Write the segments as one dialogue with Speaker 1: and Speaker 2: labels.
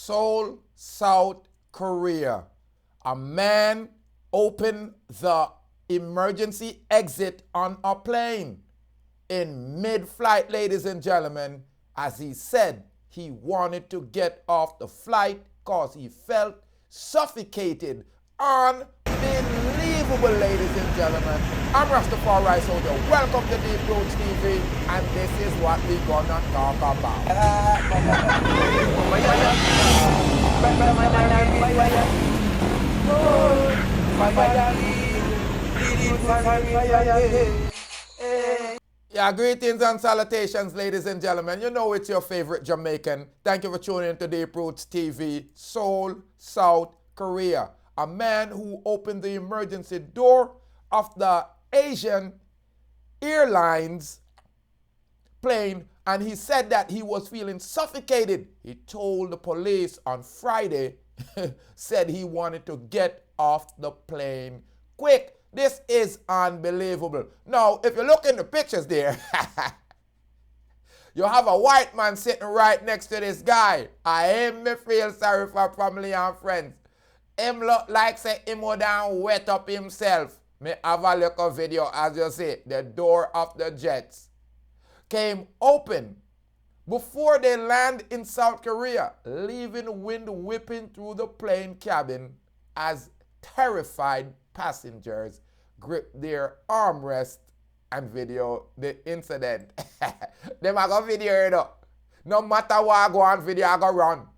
Speaker 1: Seoul, South Korea. A man opened the emergency exit on a plane in mid-flight, ladies and gentlemen, as he said he wanted to get off the flight because he felt suffocated. Unbelievable, ladies and gentlemen. I'm Rastafari Soldier. Welcome to Deep Roots TV, and this is what we're gonna talk about. Yeah, greetings and salutations, ladies and gentlemen. You know it's your favorite Jamaican. Thank you for tuning in to Deep Roots TV, Seoul, South Korea. A man who opened the emergency door of the Asiana Airlines plane, and he said that he was feeling suffocated. He told the police on Friday, said he wanted to get off the plane quick. This is unbelievable. Now, if you look in the pictures there, you have a white man sitting right next to this guy. I am me feel sorry for family and friends. Him look like say him would down wet up himself. Me have a look of video as you see. The door of the jets came open before they land in South Korea, leaving wind whipping through the plane cabin as terrified passengers grip their armrests and video the incident. Them a go video it up. No matter what I go on video, I go run.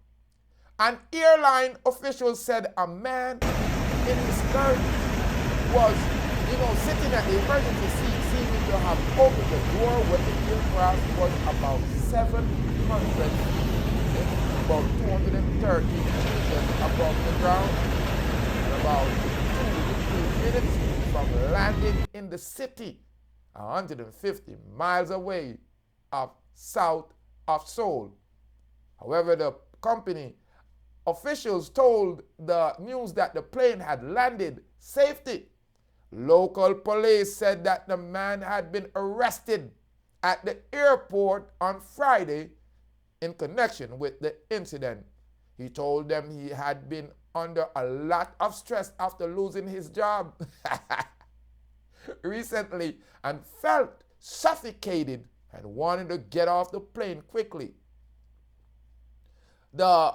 Speaker 1: An airline official said a man in his 30s was, sitting at the emergency seat, seeming to have opened the door when the aircraft was about 700 feet, about 230 meters above the ground, and about 2 to 3 minutes from landing in the city, 150 miles away south of Seoul. However, the company officials told the news that the plane had landed safely. Local police said that the man had been arrested at the airport on Friday in connection with the incident. He told them he had been under a lot of stress after losing his job recently and felt suffocated and wanted to get off the plane quickly. The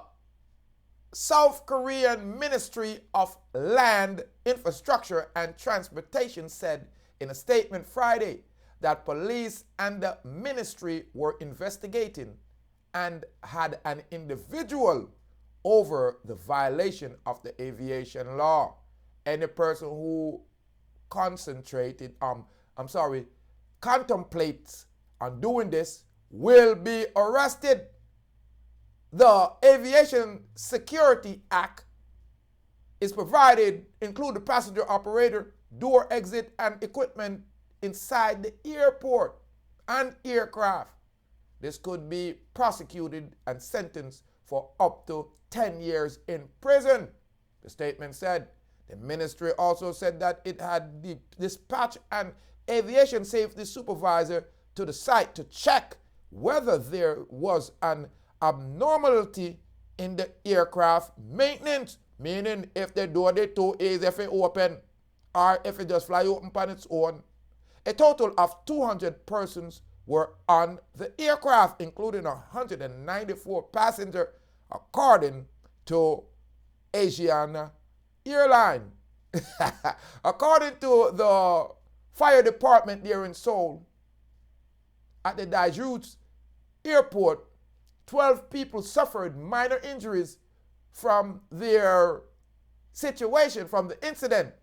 Speaker 1: South Korean Ministry of Land, Infrastructure and Transportation said in a statement Friday that police and the ministry were investigating and had an individual over the violation of the aviation law. Any person who contemplates on doing this will be arrested. The Aviation Security Act is provided, include the passenger operator, door exit, and equipment inside the airport and aircraft. This could be prosecuted and sentenced for up to 10 years in prison, the statement said. The ministry also said that it had dispatched an aviation safety supervisor to the site to check whether there was an abnormality in the aircraft maintenance, meaning if the door they too easy if it open or if it just fly open on its own. A total of 200 persons were on the aircraft, including 194 passengers, according to Asiana Airlines. According to the fire department there in Seoul, at the Daegu airport, 12 people suffered minor injuries from their situation, from the incident.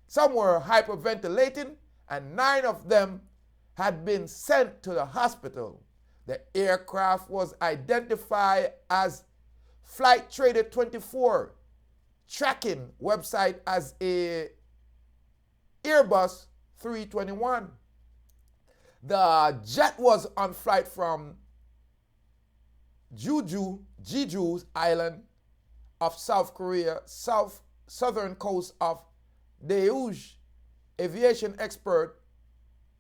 Speaker 1: Some were hyperventilating, and 9 of them had been sent to the hospital. The aircraft was identified as Flight Trader 24 tracking website as a Airbus 321. The jet was on flight from Jeju's island of South Korea, southern coast of Daegu. Aviation expert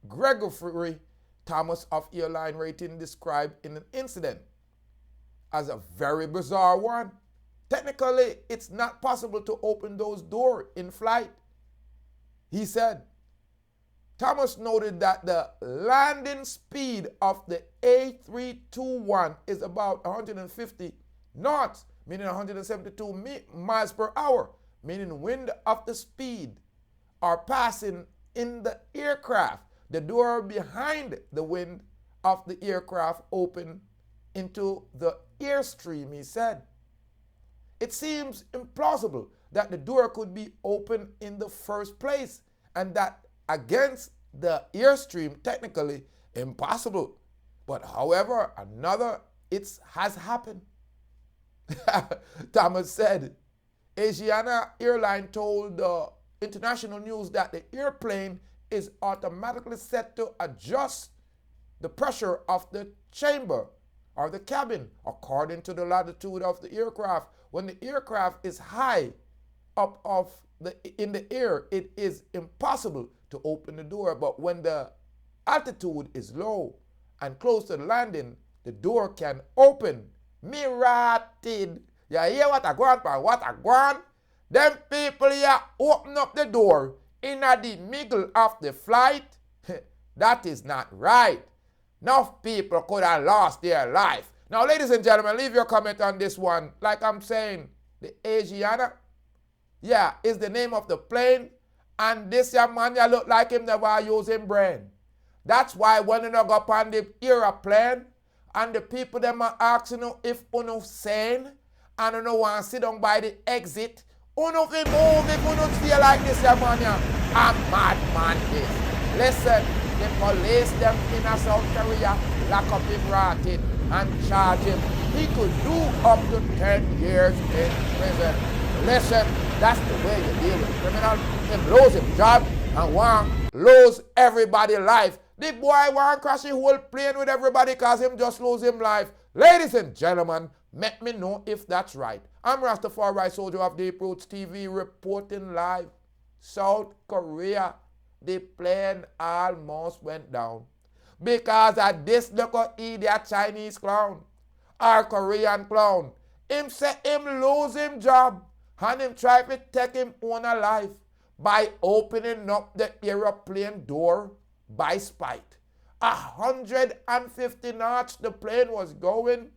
Speaker 1: Gregory Thomas of airline rating described in an incident as a very bizarre one. Technically, it's not possible to open those doors in flight. He said, Thomas noted that the landing speed of the A321 is about 150 knots, meaning 172 miles per hour, meaning wind of the speed are passing in the aircraft. The door behind the wind of the aircraft open into the airstream, he said. It seems implausible that the door could be open in the first place, and that against the airstream, technically impossible. But however, it has happened. Thomas said, Asiana Airlines told the international news that the airplane is automatically set to adjust the pressure of the chamber or the cabin according to the latitude of the aircraft. When the aircraft is high up in the air, it is impossible to open the door. But when the altitude is low and close to the landing, the door can open. Me ratted. You hear what I want, pa? What I want? Them people here open up the door in the middle of the flight. That is not right. Enough people could have lost their life. Now, ladies and gentlemen, leave your comment on this one. Like I'm saying, the Asiana, is the name of the plane. And this young man, you look like him never use him brain. That's why when you go up on the aeroplane, and the people them are asking you if you sane, and you want to sit down by the exit, you know if you move, if you don't feel like this young man, a madman this. Listen, the police them in South Korea lock up him rotted and charge him. He could do up to 10 years in prison. Listen, that's the way you deal with a criminal. Him lose his job and want lose everybody's life. The boy want crash the whole plane with everybody because him just lose him life. Ladies and gentlemen, let me know if that's right. I'm Rastafari, soldier of Deep Roots TV, reporting live. South Korea, the plane almost went down because of this little idiot Chinese clown or Korean clown. Him say him lose him job and him try to take him own a life by opening up the aeroplane door by spite. 150 knots the plane was going.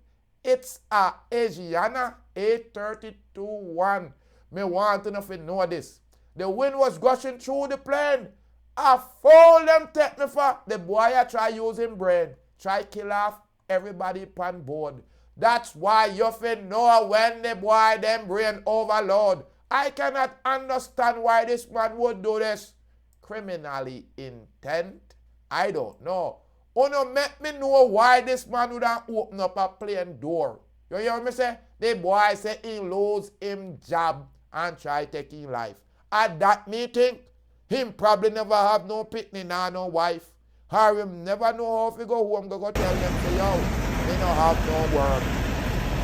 Speaker 1: It's a Asiana A321. Me want to know this. The wind was gushing through the plane. I fool them take me for. The boy I try using brain. Try kill off everybody on board. That's why you fin know when the boy them brain overload. I cannot understand why this man would do this. Criminally intent? I don't know. Oh no, make me know why this man would have opened up a plane door. You hear me say? The boy say he lose him job and try taking life. At that meeting, him probably never have no pitney nor no wife. Or him never know how to go home, go tell them, say, yo, they don't have no work.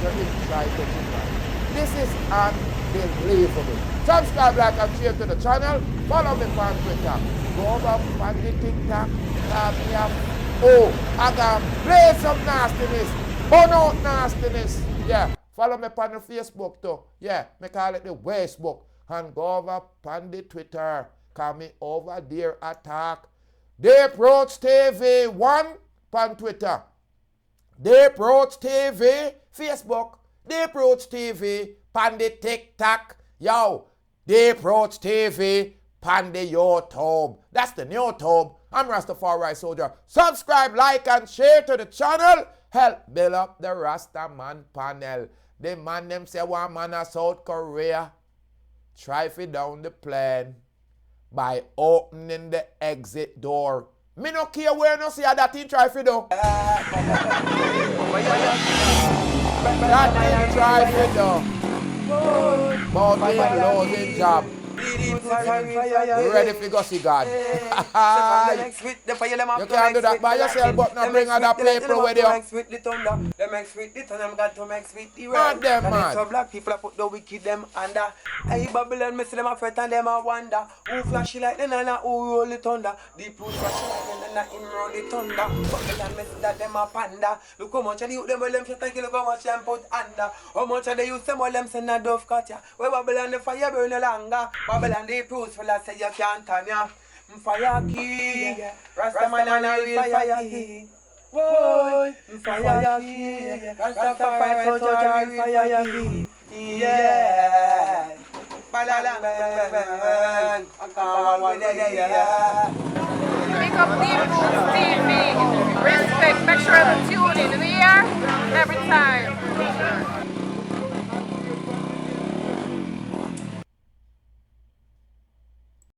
Speaker 1: So him try taking life. This is unbelievable. Subscribe, like, and share to the channel. Follow me on Twitter. Go over on the TikTok. I can play some nastiness. Burn out nastiness. Yeah. Follow me on the Facebook too. Yeah. Me call it the Facebook. And go over on the Twitter. Call me over there attack. Deep Roots TV 1 on Twitter. Deep Roots TV Facebook. Deep Roots TV on the TikTok. Yo. Deep Roots TV on the YouTube. That's the new YouTube. I'm Rastafari Soldier. Subscribe, like, and share to the channel. Help build up the Rastaman panel. The man them say one man of South Korea try to down the plane by opening the exit door. Me no care where no see that thing try to do. That thing try to do. But he losing job. Ready for go see God. You can't do that by yourself, but now bring other people with you.
Speaker 2: Them mix with the thunder, them got to mix with the
Speaker 1: Man, them man.
Speaker 2: So black people put the wicked them under. Hey Babylon, me see them a fret and them a wonder. Who flashy like them and who roll the thunder. Deep root flashy like them and him roll the thunder. Babylon, me see that them a panda. Look how much of the youth them them shut and kill, look how much them put under. How much of the youth them them send a dove cut ya. Where Babylon the fire burn no longer. Babylon the proofs for that say you can't turn ya. Fire key, Rastaman and a real fire key. Boy, fire key, Rastafari touch a real fire key. Yeah, balang bang,
Speaker 3: Pick up Deep Roots TV. Respect, make sure to tune in.